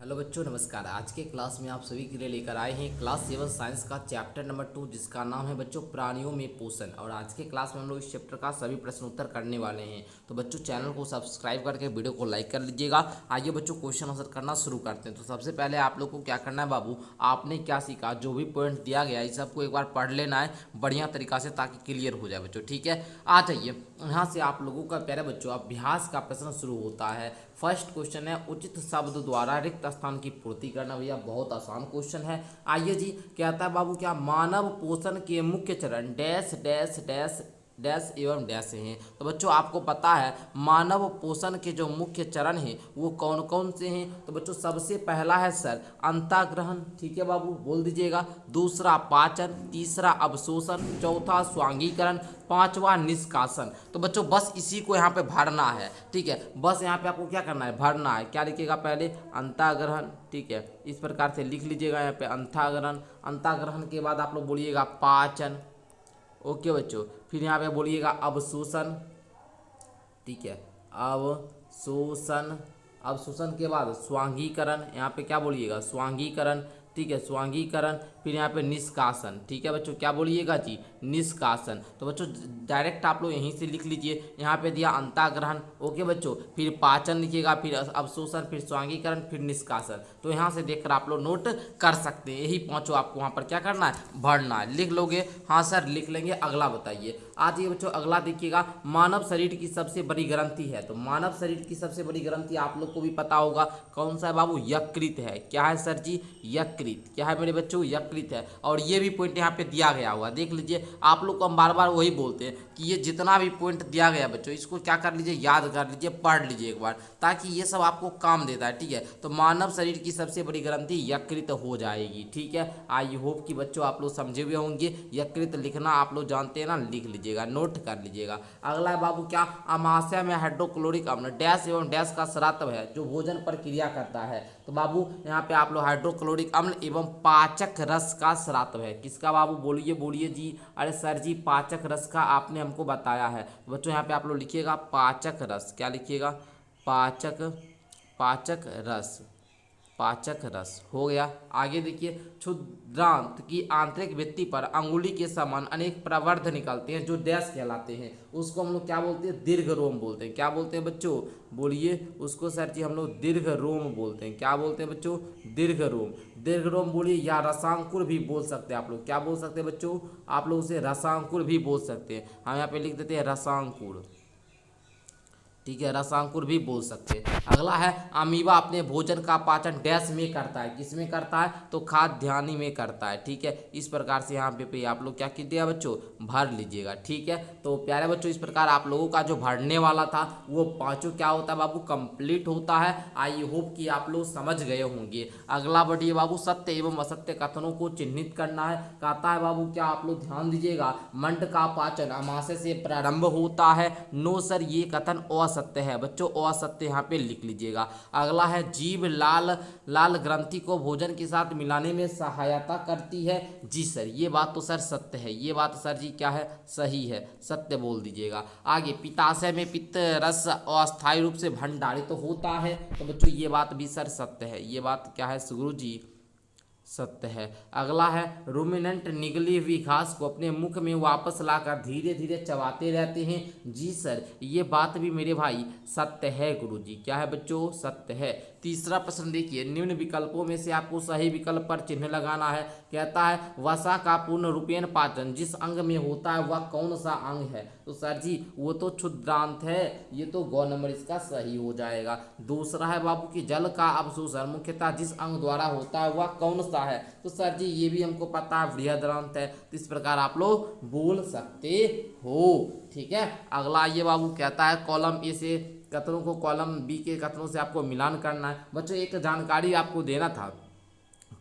Hello बच्चों, नमस्कार। आज के क्लास में आप सभी के लिए लेकर आए हैं क्लास 7 साइंस का चैप्टर नंबर 2, जिसका नाम है बच्चों प्राणियों में पोषण। और आज के क्लास में हम लोग इस चैप्टर का सभी प्रश्न उत्तर करने वाले हैं। तो बच्चों चैनल को सब्सक्राइब करके वीडियो को लाइक कर लीजिएगा। आइए बच्चों क्वेश्चन आंसर करना शुरू करते हैं। तो सबसे पहले आप लोग को क्या करना है बाबू, आपने क्या सीखा, जो भी पॉइंट दिया गया है इस सबको एक बार पढ़ लेना है बढ़िया तरीका से, ताकि क्लियर हो जाए बच्चों। ठीक है, आ जाइए यहाँ से आप लोगों का प्यारे बच्चों अभ्यास का प्रश्न शुरू होता है। फर्स्ट क्वेश्चन है उचित शब्द द्वारा रिक्त स्थान की पूर्ति करना। भैया बहुत आसान क्वेश्चन है। आइए जी, क्या आता है बाबू, क्या मानव पोषण के मुख्य चरण डैश डैश डैश डैश एवं डैश हैं। तो बच्चों आपको पता है मानव पोषण के जो मुख्य चरण हैं वो कौन कौन से हैं। तो बच्चों सबसे पहला है सर अंतःग्रहण, ठीक है बाबू बोल दीजिएगा। दूसरा पाचन, तीसरा अवशोषण, चौथा स्वांगीकरण, पांचवा निष्कासन। तो बच्चों बस इसी को यहाँ पे भरना है। ठीक है, बस यहाँ पे आपको क्या करना है, भरना है। क्या लिखिएगा पहले, अंतःग्रहण। ठीक है, इस प्रकार से लिख लीजिएगा यहाँ पे अंतःग्रहण। अंतःग्रहण के बाद आप लोग बोलिएगा पाचन। ओके बच्चों, फिर यहाँ पे बोलिएगा अवशोषण। ठीक है, अवशोषण। अवशोषण के बाद स्वांगीकरण, यहाँ पे क्या बोलिएगा, स्वांगीकरण। ठीक है, स्वांगीकरण। फिर यहाँ पे निष्कासन। ठीक है बच्चों, क्या बोलिएगा जी, निष्कासन। तो बच्चों डायरेक्ट आप लोग यहीं से लिख लीजिए। यहाँ पे दिया अंतःग्रहण, ओके बच्चों, फिर पाचन लिखिएगा, फिर अवशोषण, फिर स्वांगीकरण, फिर निष्कासन। तो यहाँ से देखकर आप लोग नोट कर सकते हैं। यही पांचों आपको वहाँ पर क्या करना है, भरना है। लिख लोगे, हाँ सर लिख लेंगे। अगला बताइए, आज ये बच्चों अगला देखिएगा, मानव शरीर की सबसे बड़ी ग्रंथि है। तो मानव शरीर की सबसे बड़ी ग्रंथि आप लोग को भी पता होगा कौन सा है बाबू, यकृत है। क्या है सर जी, यकृत। क्या है मेरे बच्चों, यकृत है। और ये भी पॉइंट यहाँ पे दिया गया होगा, देख लीजिए। आप लोग को हम बार बार वही बोलते हैं कि ये जितना भी पॉइंट दिया गया बच्चों, इसको क्या कर लीजिए, याद कर लीजिए, पढ़ लीजिए एक बार, ताकि ये सब आपको काम देता है। ठीक है, तो मानव शरीर की सबसे बड़ी ग्रंथि यकृत हो जाएगी। ठीक है, आई होप कि बच्चों आप लोग समझे हुए होंगे। यकृत लिखना आप लोग जानते हैं ना, लिख लीजिएगा, नोट कर लीजिएगा। अगला है बाबू क्या, अमाशय में हाइड्रोक्लोरिक अम्ल डैश एवं डैश का स्राव है जो भोजन पर क्रिया करता है। तो बाबू यहाँ पे आप लोग हाइड्रोक्लोरिक अम्ल एवं पाचक रस का स्राव है। किसका बाबू, बोलिए बोलिए जी। अरे सर जी पाचक रस का आपने हमको बताया है। तो बच्चों यहाँ पे आप लोग लिखिएगा पाचक रस। क्या लिखिएगा, पाचक, पाचक रस, पाचक रस हो गया। आगे देखिए, क्षुद्रांत की आंतरिक भित्ति पर अंगुली के समान अनेक प्रवर्ध निकलते हैं जो डैश कहलाते हैं। उसको हम लोग क्या बोलते हैं, दीर्घ रोम बोलते हैं। क्या बोलते हैं बच्चों, बोलिए उसको सर जी हम लोग दीर्घ रोम बोलते हैं। क्या बोलते हैं बच्चों, दीर्घ रोम। दीर्घ रोम बोलिए, या रसांकुर भी बोल सकते हैं आप लोग। क्या बोल सकते हैं बच्चों, आप लोग उसे रसांकुर भी बोल सकते हैं। हम यहाँ पे लिख देते हैं रसांकुर। ठीक है, रसांकुर भी बोल सकते हैं। अगला है अमीबा अपने भोजन का पाचन डैश में करता है। किस में करता है, तो खाद्यान्नी में करता है। ठीक है, इस प्रकार से यहाँ पे आप लोग क्या कीजिएगा बच्चों, भर लीजिएगा। ठीक है, तो प्यारे बच्चों इस प्रकार आप लोगों का जो भरने वाला था वो पांचों क्या होता है बाबू, कंप्लीट होता है। आई होप कि आप लोग समझ गए होंगे। अगला बढ़िए बाबू, सत्य एवं असत्य कथनों को चिन्हित करना है। कहता है बाबू क्या, आप लोग ध्यान दीजिएगा, मंड का पाचन अमाशय से प्रारंभ होता है। नो सर ये कथन असत्य है बच्चों, असत्य यहाँ पे लिख लीजिएगा। अगला है जीभ लाल लाल ग्रंथि को भोजन के साथ मिलाने में सहायता करती है। जी सर ये बात तो सर सत्य है, ये बात सर जी क्या है, सही है, सत्य बोल दीजिएगा। आगे पित्ताशय में पित्त रस अस्थायी रूप से भंडारित तो होता है। तो बच्चों ये बात भी सर सत्य है, ये बात क्या है गुरु जी, सत्य है। अगला है रूमिनेंट निगली हुई घास को अपने मुख में वापस लाकर धीरे धीरे चबाते रहते हैं। जी सर ये बात भी मेरे भाई सत्य है गुरु जी। क्या है बच्चों, सत्य है। तीसरा प्रश्न देखिए, निम्न विकल्पों में से आपको सही विकल्प पर चिन्ह लगाना है। कहता है वसा का पूर्ण रूपेण पाचन जिस अंग में होता है वह कौन सा अंग है। तो सर जी वो तो क्षुद्रांत है, ये तो गौ नंबर इसका सही हो जाएगा। दूसरा है बाबू की जल का अवशोषण मुख्यतः जिस अंग द्वारा होता है वह कौन सा है। तो सर जी ये भी हमको पता है, बृहदान्त है। तो इस प्रकार आप लोग बोल सकते हो। ठीक है, अगला ये बाबू कहता है कॉलम ए से कथनों को कॉलम बी के कथनों से आपको मिलान करना है। बच्चों एक जानकारी आपको देना था,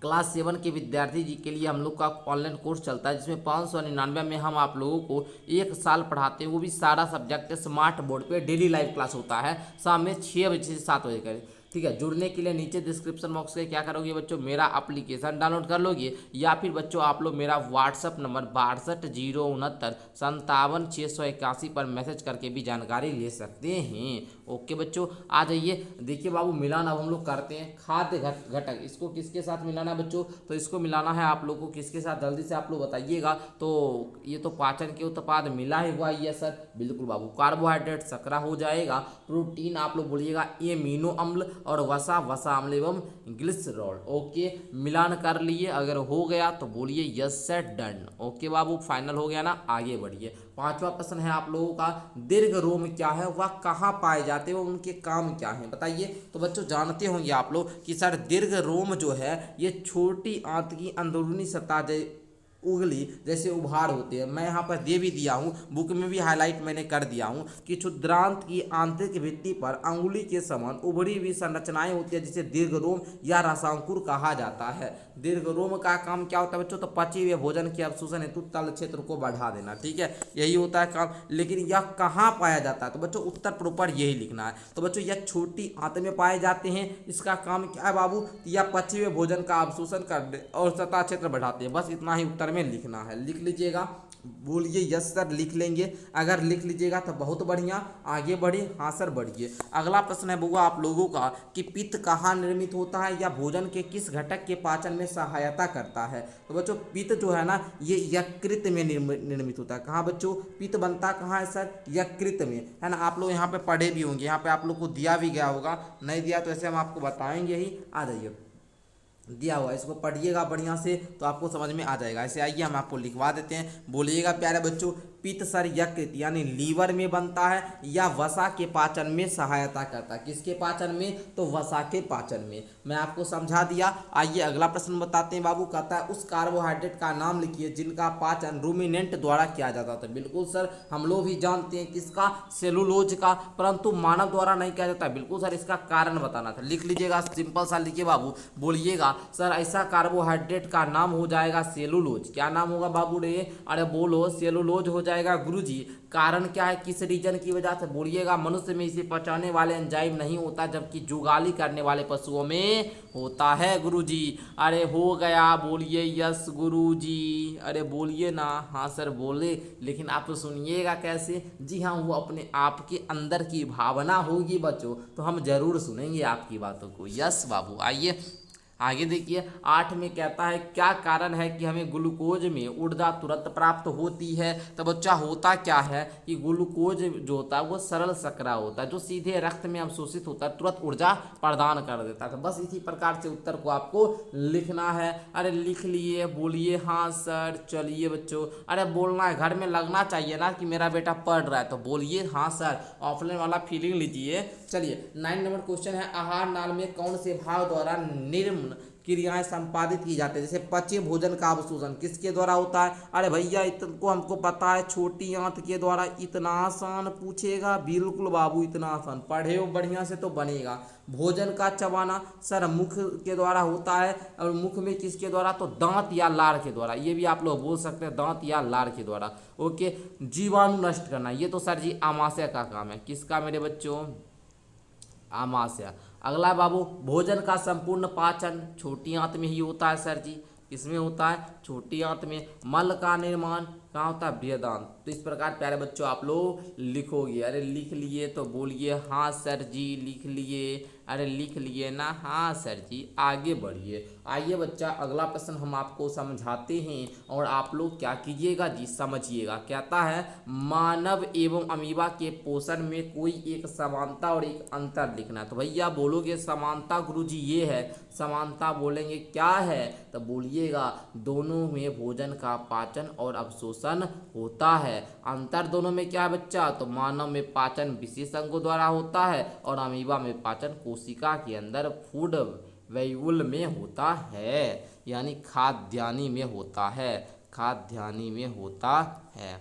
क्लास 7 के विद्यार्थी जी के लिए हम लोग का ऑनलाइन कोर्स चलता है जिसमें 599 में हम आप लोगों को एक साल पढ़ाते हैं। वो भी सारा सब्जेक्ट स्मार्ट बोर्ड पे डेली लाइव क्लास होता है शाम में 6 बजे से 7 बजे का। ठीक है, जुड़ने के लिए नीचे डिस्क्रिप्शन बॉक्स के क्या करोगे बच्चों, मेरा एप्लीकेशन डाउनलोड कर लोगे, या फिर बच्चों आप लोग मेरा व्हाट्सअप नंबर 62 069 57 681 पर मैसेज करके भी जानकारी ले सकते हैं। ओके बच्चों, आ जाइए। देखिए बाबू, मिलान अब हम लोग करते हैं। खाद्य घटक, इसको किसके साथ मिलाना है बच्चों? तो इसको मिलाना है आप लोग को किसके साथ, जल्दी से आप लोग बताइएगा। तो ये तो पाचन के उत्पाद मिला ही हुआ ये सर, बिल्कुल बाबू। कार्बोहाइड्रेट शकरा हो जाएगा, प्रोटीन आप लोग बोलिएगा एमिनो अम्ल, और वसा वसा अम्ल एवं ग्लिसरॉल। ओके, मिलान कर लिए, अगर हो गया तो बोलिए यस सर, डन। ओके बाबू, फाइनल हो गया ना, आगे बढ़िए। पांचवा प्रश्न है आप लोगों का, दीर्घ रोम क्या है, वह कहाँ पाए जाते हैं, उनके काम क्या है, बताइए। तो बच्चों जानते होंगे आप लोग कि सर दीर्घ रोम जो है ये छोटी आंत की अंदरूनी सतह उगली जैसे उभार होते हैं। मैं यहाँ पर दे भी दिया हूँ, बुक में भी हाईलाइट मैंने कर दिया हूँ कि क्षुद्रांत की आंतरिक भित्ति पर अंगुली के समान उभरी हुई संरचनाएं होती है, जिसे दीर्घरोम या रसांकुर कहा जाता है। दीर्घरोम का काम क्या होता है बच्चों? तो पचे हुए भोजन के अवशोषण हेतु तल क्षेत्र को बढ़ा देना, ठीक है, यही होता है काम। लेकिन यह कहाँ पाया जाता है? तो बच्चों उत्तर प्रॉपर यही लिखना है। तो बच्चों यह छोटी आंत में पाए जाते हैं। इसका काम क्या है बाबू? यह पचे हुए भोजन का अवशोषण करने और सतह क्षेत्र बढ़ाते हैं। बस इतना ही उत्तर में लिखना है, लिख लीजिएगा। बोलिए यस सर, लिख लेंगे। अगर लिख लीजिएगा तो बहुत बढ़िया, आगे बढ़िए। हाँ सर, बढ़िए। अगला प्रश्न है बुआ आप लोगों का कि पित्त कहाँ निर्मित होता है या भोजन के किस घटक के पाचन में सहायता करता है? तो बच्चों पित्त जो है ना ये यकृत में निर्मित होता है। कहाँ बच्चों पित्त बनता कहाँ है सर? यकृत में, है ना। आप लोग यहाँ पे पढ़े भी होंगे, यहाँ पे आप लोग को दिया भी गया होगा, नहीं दिया तो ऐसे हम आपको बताएंगे ही। आ जाइए, दिया हुआ, इसको पढ़िएगा बढ़िया से तो आपको समझ में आ जाएगा। ऐसे आइए हम आपको लिखवा देते हैं, बोलिएगा प्यारे बच्चों। पित्त सर यकृत यानी लीवर में बनता है या वसा के पाचन में सहायता करता है। किसके पाचन में? तो वसा के पाचन में। मैं आपको समझा दिया। आइए अगला प्रश्न बताते हैं बाबू। कहता है उस कार्बोहाइड्रेट का नाम लिखिए जिनका पाचन रूमिनेंट द्वारा किया जाता था। बिल्कुल सर, हम लोग भी जानते हैं किसका? सेलुलोज का, परंतु मानव द्वारा नहीं किया जाता। बिल्कुल सर, इसका कारण बताना था। लिख लीजिएगा, सिंपल सा लिखिए बाबू। बोलिएगा सर ऐसा कार्बोहाइड्रेट का नाम हो जाएगा सेलुलोज। क्या नाम होगा बाबू रे? अरे बोलो, सेलुलोज हो जाएगा गुरुजी। कारण क्या है, किस रीजन की वजह से? बोलिएगा मनुष्य में इसे पचाने वाले एंजाइम नहीं होता, जबकि जुगाली करने वाले पशुओं में होता है गुरुजी। अरे हो गया, बोलिए यस गुरुजी। अरे बोलिए ना। हाँ सर बोले, लेकिन आप तो सुनिएगा कैसे? जी हाँ, वो अपने आप के अंदर की भावना होगी बच्चों, तो हम जरूर सुनेंगे आपकी बातों को। यस बाबू, आइए आगे देखिए। 8 में कहता है क्या कारण है कि हमें ग्लूकोज में ऊर्जा तुरंत प्राप्त होती है? तो बच्चा होता क्या है कि ग्लूकोज जो होता है वो सरल शर्करा होता है, जो सीधे रक्त में अवशोषित होता है, तुरंत ऊर्जा प्रदान कर देता है। तो बस इसी प्रकार से उत्तर को आपको लिखना है। अरे लिख लिए, बोलिए हाँ सर। चलिए बच्चों, अरे बोलना है, घर में लगना चाहिए ना कि मेरा बेटा पढ़ रहा है, तो बोलिए हाँ सर। ऑफलाइन वाला फीलिंग लीजिए। चलिए 9 नंबर क्वेश्चन है, आहार नाल में कौन से भाव द्वारा निम्न क्रियाएं संपादित की जाती है? जैसे पचे भोजन का अवशोषण किसके द्वारा होता है? अरे भैया इनको हमको पता है, छोटी आंत के द्वारा। इतना आसान पूछेगा? बिल्कुल बाबू, इतना आसान। पढ़े हो बढ़िया से तो बनेगा। भोजन का चबाना सर मुख के द्वारा होता है, और मुख में किसके द्वारा? तो दांत या लार के द्वारा। ये भी आप लोग बोल सकते हैं, दांत या लार के द्वारा। ओके, जीवाणु नष्ट करना, ये तो सर जी आमाशय का काम है। किसका मेरे बच्चों? आमाशय। अगला बाबू, भोजन का संपूर्ण पाचन छोटी आंत में ही होता है सर जी। इसमें होता है छोटी आंत में। मल का निर्माण कहाँ होता है? बृहदांत। तो इस प्रकार प्यारे बच्चों आप लोग लिखोगे। अरे लिख लिए तो बोलिए हाँ सर जी, लिख लिए। अरे लिख लिए ना? हाँ सर जी, आगे बढ़िए। आइए बच्चा, अगला प्रश्न हम आपको समझाते हैं और आप लोग क्या कीजिएगा जी, समझिएगा। कहता है मानव एवं अमीबा के पोषण में कोई एक समानता और एक अंतर लिखना है। तो भैया बोलोगे समानता गुरुजी ये है, समानता बोलेंगे क्या है? तो बोलिएगा दोनों में भोजन का पाचन और अवशोषण होता है। अंतर दोनों में क्या है बच्चा? तो मानव में पाचन विशेष अंगों द्वारा होता है और अमीबा में पाचन कोशिका के अंदर फूड वेयुल में होता है, यानी खाद्यानी में होता है, खाद्यानी में होता है।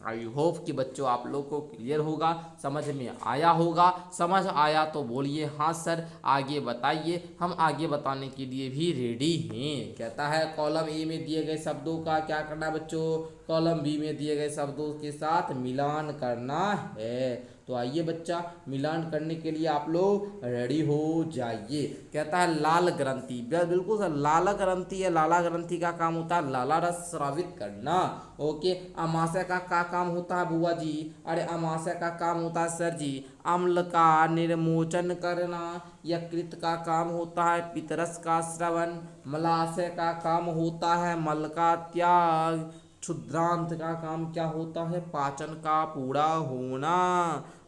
आई होप कि बच्चों आप लोग को क्लियर होगा, समझ में आया होगा। समझ आया तो बोलिए हाँ सर, आगे बताइए। हम आगे बताने के लिए भी रेडी हैं। कहता है कॉलम ए में दिए गए शब्दों का क्या करना है बच्चों? कॉलम बी में दिए गए शब्दों के साथ मिलान करना है। तो आइए बच्चा मिलान करने के लिए आप लोग रेडी हो जाइए। कहता है लाल ग्रंथि, बिल्कुल सर, लाला ग्रंथि है, लाला ग्रंथि का काम होता है लाला रस स्रावित करना। ओके, अमाशय का क्या काम होता है बुआ जी? अरे अमाशय का काम होता है सर जी अम्ल का निर्मोचन करना। यकृत का काम होता है पितरस का श्रवण। मलाशय का काम होता है मल का त्याग। क्षुद्रांत का काम क्या होता है? पाचन का पूरा होना।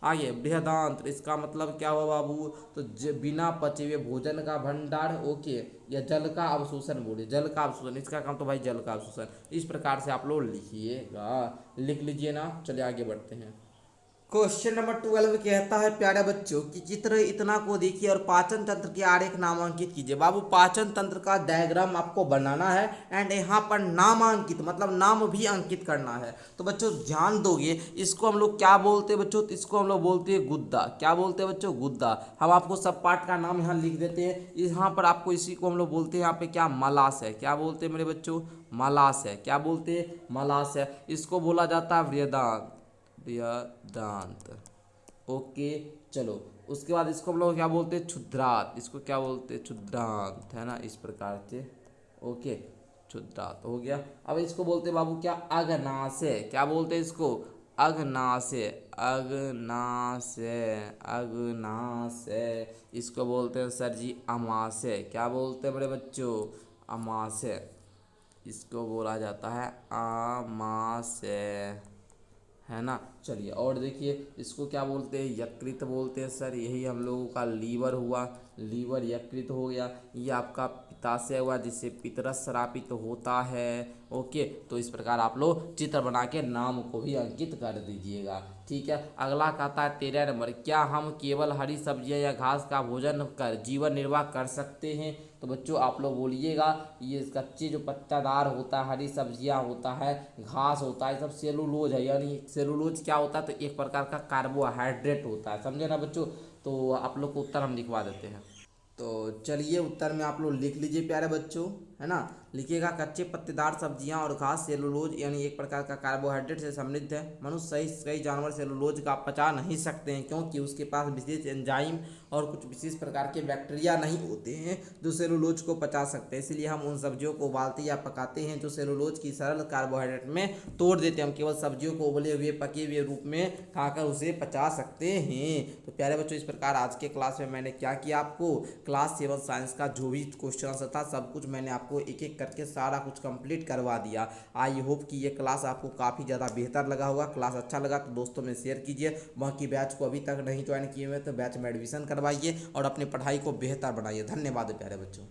आगे बृहदांत, इसका मतलब क्या हुआ बाबू? तो बिना पचे हुए भोजन का भंडार। ओके, या जल का अवशोषण बोले, जल का अवशोषण, इसका काम तो भाई जल का अवशोषण। इस प्रकार से आप लोग लिखिएगा, लिख लीजिए ना। चलिए आगे बढ़ते हैं। क्वेश्चन नंबर 12 कहता है प्यारे बच्चों कि चित्र इतना को देखिए और पाचन तंत्र के आरेख नामांकित कीजिए। बाबू पाचन तंत्र का डायग्राम आपको बनाना है एंड यहाँ पर नामांकित मतलब नाम भी अंकित करना है। तो बच्चों ध्यान दोगे, इसको हम लोग क्या बोलते हैं बच्चों? इसको हम लोग बोलते हैं गुद्दा। क्या बोलते हैं बच्चों? गुद्दा। हम आपको सब पार्ट का नाम यहाँ लिख देते हैं। यहाँ पर आपको इसी को हम लोग बोलते हैं यहाँ पे क्या? मलाशय। क्या बोलते हैं मेरे बच्चों? मलाशय। क्या बोलते हैं? मलाशय। इसको बोला जाता है बृहदांत, बृहदांत। ओके, चलो उसके बाद इसको हम लोग क्या बोलते हैं? क्षुद्रांत। इसको क्या बोलते हैं? क्षुद्रांत, है ना, इस प्रकार से। ओके, क्षुद्रांत हो गया। अब इसको बोलते हैं बाबू क्या? अग्नाशय। क्या बोलते हैं इसको? अग्नाशय, अग्नाशय, अग्नाशय। इसको बोलते हैं सर जी अमाशय। क्या बोलते हैं बड़े बच्चों? अमाशय। इसको बोला जाता है अमाशय, है ना। चलिए और देखिए, इसको क्या बोलते हैं? यकृत बोलते हैं सर। यही हम लोगों का लीवर हुआ, लीवर यकृत हो गया। ये आपका पित्ताशय हुआ जिससे पितरस श्रापित होता है। ओके, तो इस प्रकार आप लोग चित्र बना के नाम को भी अंकित कर दीजिएगा। ठीक है, अगला कहता है 13 नंबर, क्या हम केवल हरी सब्जियां या घास का भोजन कर जीवन निर्वाह कर सकते हैं? तो बच्चों आप लोग बोलिएगा, ये कच्चे जो पत्तादार होता है, हरी सब्जियां होता है, घास होता है, सब सेलुलोज है। यानी सेलुलोज क्या होता है? तो एक प्रकार का कार्बोहाइड्रेट होता है, समझे ना बच्चों। तो आप लोग को उत्तर हम लिखवा देते हैं। तो चलिए उत्तर में आप लोग लिख लीजिए प्यारे बच्चों, है ना। लिखिएगा कच्चे पत्तेदार सब्जियां और घास सेलुलोज यानी एक प्रकार का कार्बोहाइड्रेट से समृद्ध है। मनुष्य सहित कई जानवर सेलुलोज का पचा नहीं सकते हैं क्योंकि उसके पास विशेष एंजाइम और कुछ विशेष प्रकार के बैक्टीरिया नहीं होते हैं जो सेलुलोज को पचा सकते हैं। इसलिए हम उन सब्जियों को उबालते या पकाते हैं जो सेलुलोज की सरल कार्बोहाइड्रेट में तोड़ देते हैं। हम केवल सब्जियों को उबले हुए पके हुए रूप में खाकर उसे पचा सकते हैं। तो प्यारे बच्चों, इस प्रकार आज के क्लास में मैंने क्या किया, आपको क्लास 7 साइंस का जो भी क्वेश्चन था सब कुछ मैंने आपको एक एक करके सारा कुछ कंप्लीट करवा दिया। आई होप कि ये क्लास आपको काफ़ी ज़्यादा बेहतर लगा होगा। क्लास अच्छा लगा तो दोस्तों में शेयर कीजिए। बाकी बैच को अभी तक नहीं ज्वाइन किए हुए तो बैच में एडमिशन करवाइए और अपनी पढ़ाई को बेहतर बनाइए। धन्यवाद प्यारे बच्चों।